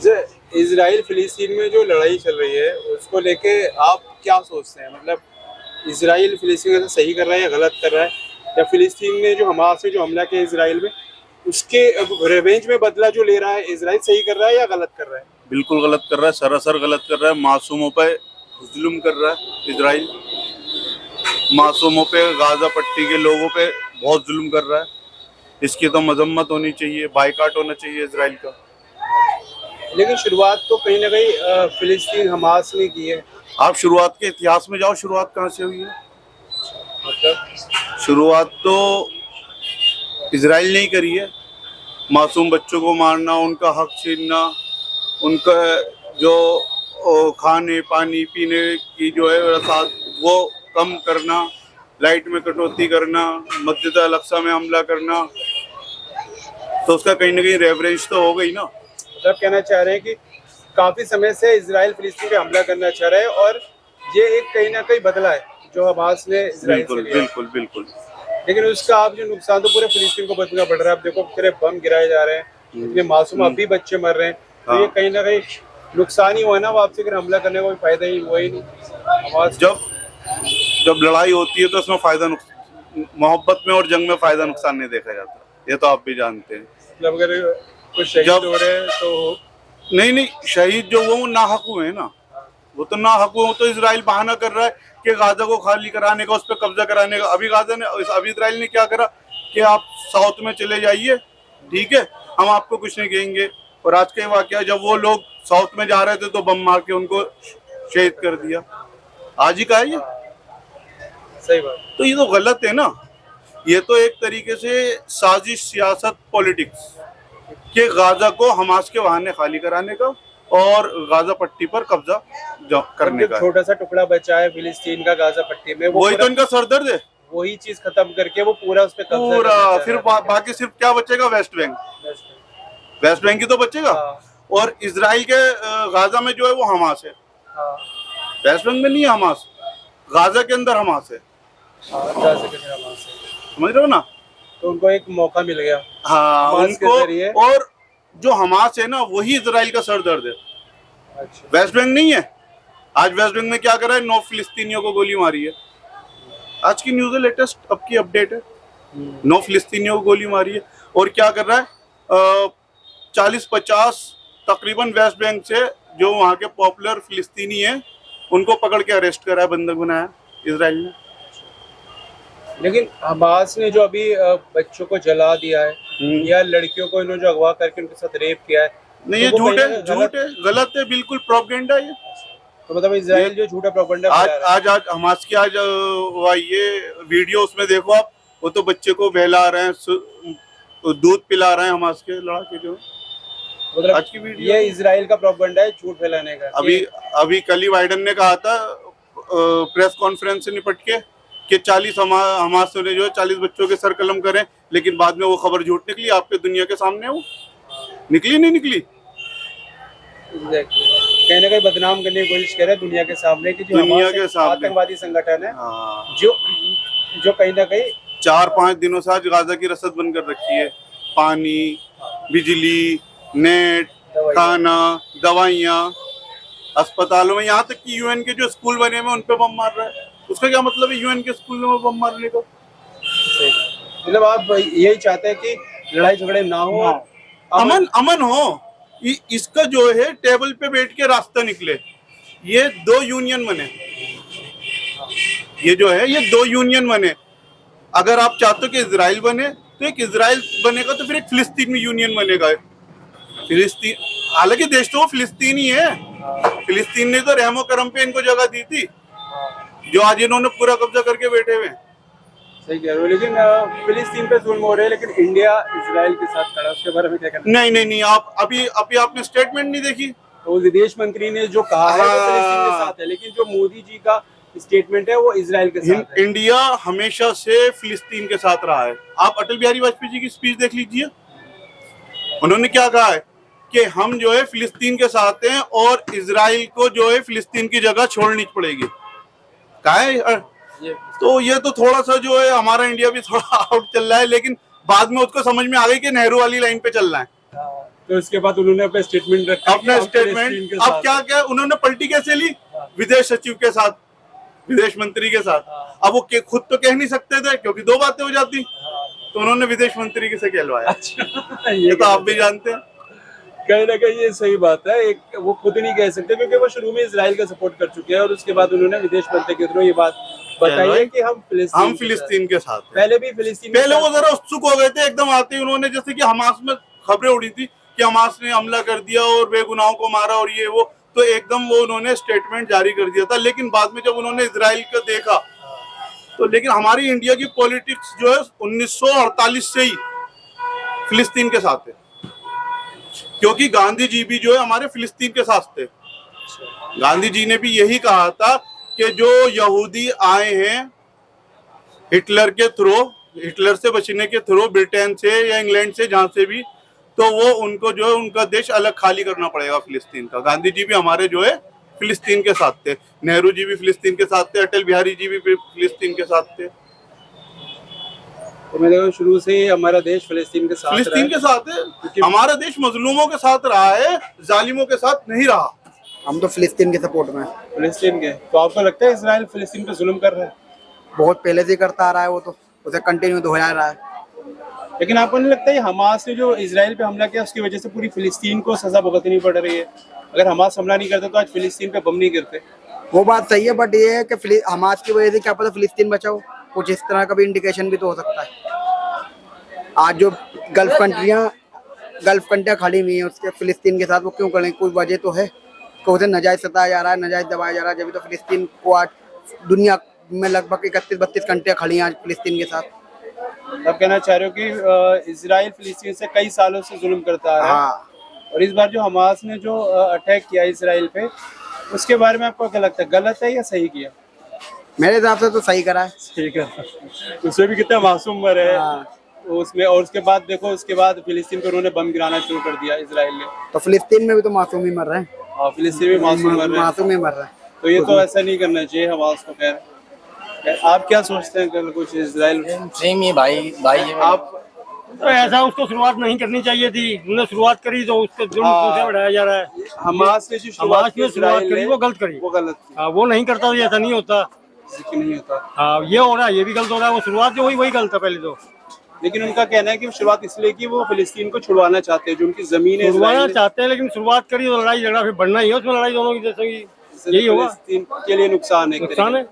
Israel फिलिस्तीन में जो लड़ाई चल रही है उसको लेके आप क्या सोचते हैं? मतलब इजराइल फिलिस्तीन का सही कर रहा है या गलत कर रहा है, या फिलिस्तीन ने जो हमास ने जो हमला किया इजराइल में उसके रिवेंज में बदला जो ले रहा है, इजराइल सही कर रहा है या गलत कर रहा है? बिल्कुल गलत कर रहा है, सरासर गलत कर रहा है। मासूमों पे जुल्म कर रहा है इजराइल, मासूमों पे, गाजा पट्टी के लोगों पे बहुत जुल्म कर रहा है। इसकी तो मजम्मत होनी चाहिए, बाइकाट होना चाहिए इजराइल का। लेकिन शुरुआत तो कहीं ना कहीं फिलिस्तीन हमास ने की है। आप शुरुआत के इतिहास में जाओ, शुरुआत कहाँ से हुई है? मतलब शुरुआत तो इजराइल ने ही करी है। मासूम बच्चों को मारना, उनका हक छीनना, उनका जो खाने पानी पीने की जो है रसाद वो कम करना, लाइट में कटौती करना, मस्जिद अल-अक्सा में हमला करना, तो उसका कहीं ना कहीं रेफरेंस तो हो गई ना। मतलब कहना चाह रहे हैं कि काफी समय से इजराइल फिलिस्तीन पे हमला करना चाह रहा है और ये एक कहीं ना कहीं बदला है जो हमास ने इजराइल से बिल्कुल लिया। बिल्कुल बिल्कुल। लेकिन उसका आप जो नुकसान तो पूरे फिलिस्तीन को भुगतना पड़ रहा है। आप देखो कितने बम गिराए जा रहे हैं, इतने मासूम अभी बच्चे मर रहे हैं, तो ये कहीं ना कहीं नुकसान ही हुआ ना। वो आपसे अगर हमला करने का कोई फायदा ही हुआ ही नहीं। हमास जब लड़ाई होती है तो उसमें फायदा मोहब्बत में और जंग में फायदा नुकसान नहीं देखा जाता, ये तो आप भी जानते हैं। मतलब अगर कुछ शहीद हो रहे हैं तो नहीं, शहीद जो वो नाहक हुए हैं ना, वो तो नाहक हुए। तो इजराइल बहाना कर रहा है कि गाजा को खाली कराने का, उस पर कब्जा कराने का। अभी इजराइल ने क्या करा कि आप साउथ में चले जाइए, ठीक है, हम आपको कुछ नहीं कहेंगे। और आज का वाकया, जब वो लोग साउथ में जा रहे थे तो बम मार के उनको शहीद कर दिया। आज ही का है ये। सही बात। तो ये तो गलत है ना। ये तो एक तरीके से साजिश, सियासत, पॉलिटिक्स के गाजा को हमास के बहाने खाली कराने का और गाजा पट्टी पर कब्जा करने का। छोटा सा टुकड़ा बचा है फिलिस्तीन का गाजा पट्टी में, वही तो इनका सरदर्द है। वही चीज खत्म करके वो पूरा उस पे कब्जा पूरा फिर बाकी सिर्फ क्या बचेगा? West Bank. वेस्ट बैंक ही तो बचेगा। और इजराइल के गाजा में जो है वो हमास है। वेस्ट बैंक में नहीं है हमास, गाजा के अंदर हमास है। समझ रहे हो ना? तो उनको एक मौका मिल गया। हाँ, उनको। और जो हमास है ना, वही इजराइल का सरदर्द है। अच्छा। वेस्ट बैंक नहीं है। आज वेस्ट बैंक में क्या कर रहा है? 9 फिलिस्तीनियों को गोली मारी है। आज की न्यूज़ है, लेटेस्ट अब की अपडेट है। 9 फिलिस्तीनियों को गोली मारी है। और क्या कर रहा है? 40-50 तकरीबन वेस्ट बैंक से जो वहाँ के पॉपुलर फिलिस्तीनी है उनको पकड़ के अरेस्ट करा है, बंधक बनाया इजराइल ने। लेकिन हमास ने जो अभी बच्चों को जला दिया है या लड़कियों को इन्होंने जो अगवा करके उनके साथ रेप किया है, नहीं, ये झूठ है, गलत है, बिल्कुल प्रोपेगेंडा ये। तो मतलब इजराइल जो झूठा प्रोपेगेंडा आज हमास की आज ये वीडियो, उसमें देखो आप, वो तो बच्चे को बहला रहे हैं, दूध पिला रहे हैं हमास के लड़के जो। मतलब आज की वीडियो ये इजराइल का प्रोपेगेंडा है, झूठ फैलाने का। अभी कल ही बाइडेन ने कहा था प्रेस कॉन्फ्रेंस से निपट के कि 40 हमास ने जो है 40 बच्चों के सर कलम करें, लेकिन बाद में वो खबर झूठ निकली। आपके दुनिया के सामने वो निकली नहीं निकली। कहीं ना कहीं बदनाम करने की कोशिश कर रहे हैं दुनिया के सामने कि जो दुनिया के सामने आतंकवादी संगठन है। जो कहीं ना कहीं 4-5 दिनों से आज गाजा की रसद बंद कर रखी है। पानी, बिजली, नेट, खाना, दवाइयाँ, अस्पतालों में, यहाँ तक कि यूएन के जो स्कूल बने हुए उन पे बम मार रहा है। उसका क्या मतलब है यूएन के स्कूल में बम मारने का? मतलब आप यही चाहते हैं कि लड़ाई झगड़े ना हो, अमन हो। इसका जो है टेबल पे बैठ के रास्ता निकले। ये 2 यूनियन बने, ये जो है ये 2 यूनियन बने। अगर आप चाहते हो कि इजराइल बने तो एक इजराइल बनेगा, तो फिर एक फिलिस्तीन में यूनियन बनेगा। फिलिस्तीन, हालांकि देश तो वो फिलिस्तीन ही है। फिलिस्तीन ने तो रहमो करम पे इनको जगह दी थी, जो आज इन्होंने पूरा कब्जा करके बैठे हुए। सही कह रहे हो, लेकिन फिलिस्तीन पे जुल्म हो रहे हैं, लेकिन इंडिया इजराइल के साथ खड़ा, उसके बारे में क्या कहना? नहीं, आप अभी आपने स्टेटमेंट नहीं देखी? तो विदेश मंत्री ने जो कहा है वो फिलिस्तीन के साथ है, लेकिन जो मोदी जी का स्टेटमेंट है वो इजराइल के साथ है। इंडिया हमेशा से फिलिस्तीन के साथ रहा है। आप अटल बिहारी वाजपेयी जी की स्पीच देख लीजिए, उन्होंने क्या कहा है कि हम जो है फिलिस्तीन के साथ हैं और इजराइल को जो है फिलिस्तीन की जगह छोड़नी पड़ेगी। कहा है। तो ये तो थोड़ा सा जो है हमारा इंडिया भी थोड़ा आउट चल रहा है, लेकिन बाद में उसको समझ में आ गई कि नेहरू वाली लाइन पे चल रहा है। तो उसके बाद उन्होंने अपना स्टेटमेंट रखा कि अपना हम फिलिस्तीन स्टेटमेंट के अब साथ क्या क्या उन्होंने पलटी कैसे ली? विदेश सचिव के साथ, विदेश मंत्री के साथ। अब वो खुद तो कह नहीं सकते थे क्योंकि दो बातें हो जाती, तो उन्होंने विदेश मंत्री से कहलवाया। अच्छा, ये तो आप भी जानते हैं। कहीं ना कहीं ये सही बात है। एक वो खुद नहीं कह सकते क्योंकि वो शुरू में इजराइल का सपोर्ट कर चुके हैं और उसके बाद उन्होंने विदेश मंत्री के थ्रू ये बात बताई है कि हम फिलिस्तीन के साथ हैं। पहले भी फिलिस्तीन पहले वो जरा उत्सुक हो गए थे एकदम आते ही उन्होंने, जैसे कि हमास में खबरें उड़ी थी कि हमास ने हमला कर दिया और बेगुनाहों को मारा और ये वो, तो एकदम वो उन्होंने स्टेटमेंट जारी कर दिया था। लेकिन बाद में जब उन्होंने इजराइल को देखा तो, लेकिन हमारी इंडिया की पॉलिटिक्स जो है 1948 से ही फिलिस्तीन के साथ है, क्योंकि गांधी जी भी जो है हमारे फिलिस्तीन के साथ थे। गांधी जी ने भी यही कहा था कि जो यहूदी आए हैं हिटलर के थ्रू, हिटलर से बचने के थ्रू, ब्रिटेन से या इंग्लैंड से, जहां से भी, तो वो उनको जो है उनका देश अलग खाली करना पड़ेगा फिलिस्तीन का। गांधी जी भी हमारे जो है फिलिस्तीन के साथ थे, नेहरू जी भी फिलिस्तीन के साथ थे, अटल बिहारी जी भी फिलिस्तीन के साथ थे। तो मैंने शुरू से ही हमारा देश फिलिस्तीन के साथ है। हमारा देश मजलूमों के साथ रहा है, जालिमों के साथ नहीं रहा। हम तो फिलिस्तीन के सपोर्ट में। फिलिस्तीन के, तो आपको लगता है इजराइल फिलिस्तीन पे जुल्म कर रहा है? बहुत पहले से करता आ रहा है, वो तो उसे कंटिन्यू दोहरा रहा है। लेकिन आपको नहीं लगता है हमास ने जो इजराइल पे हमला किया उसकी वजह से पूरी फिलिस्तीन को सजा भुगतनी पड़ रही है? अगर हमास हमला नहीं करता तो आज फिलिस्तीन पे बम नहीं गिरते। वो बात सही है, बट ये है कि हमास की वजह से क्या पता फिलिस्तीन बचाओ, कुछ इस तरह का भी इंडिकेशन भी तो हो सकता है। आज जो गल्फ कंट्रियां खड़ी हुई हैं उसके फिलिस्तीन के साथ, वो क्यों करें? कोई वजह तो है कि उसे नजायज सताया जा रहा है, नजायज दबाया जा रहा है। जब तो फिलिस्तीन को आज दुनिया में लगभग 31-32 कंट्रियां खड़ी हैं आज फिलिस्तीन के साथ। आप कहना चाह रहे हो कि इजराइल फिलिस्तीन से कई सालों से जुल्म करता आ रहा है। हाँ। और इस बार जो हमास ने जो अटैक किया इजराइल पे, उसके बारे में आपको क्या लगता है, गलत है या सही किया? मेरे हिसाब से तो सही करा है। ठीक है, उसमें भी कितना मासूम मरे है। हाँ। उसमें, और उसके बाद देखो, उसके बाद फिलिस्तीन पे उन्होंने बम गिराना शुरू कर दिया इजराइल ने। तो फिलिस्तीन में भी तो मासूम ही मर रहे हैं। हाँ, फिलिस्तीन में मासूम मर रहे हैं। मासूम ही मर रहे हैं। तो ये तो ऐसा नहीं करना चाहिए हमास को। खैर, आप क्या सोचते हैं? कल कुछ इजराइल सेम ही भाई आप तो ऐसा उसको शुरुआत नहीं करनी चाहिए थी, उन्होंने शुरुआत करी तो उसको जुल्म से बढ़ाया जा रहा है। हमास ने जो शुरुआत करी वो गलत करी, वो गलत थी। हाँ, वो नहीं करता तो ऐसा नहीं होता। नहीं होता। हाँ, ये हो रहा है, ये भी गलत हो रहा है। वो शुरुआत जो हुई वही गलत है पहले तो। लेकिन उनका कहना है कि शुरुआत इसलिए की वो फिलिस्तीन को छुड़वाना चाहते हैं, जो उनकी जमीन है छुड़वाना चाहते हैं, लेकिन शुरुआत करी तो लड़ाई झगड़ा फिर बढ़ना ही है उसमें, लड़ाई दोनों की जैसे यही होगा। फिलिस्तीन के लिए नुकसान है। नुकसान है।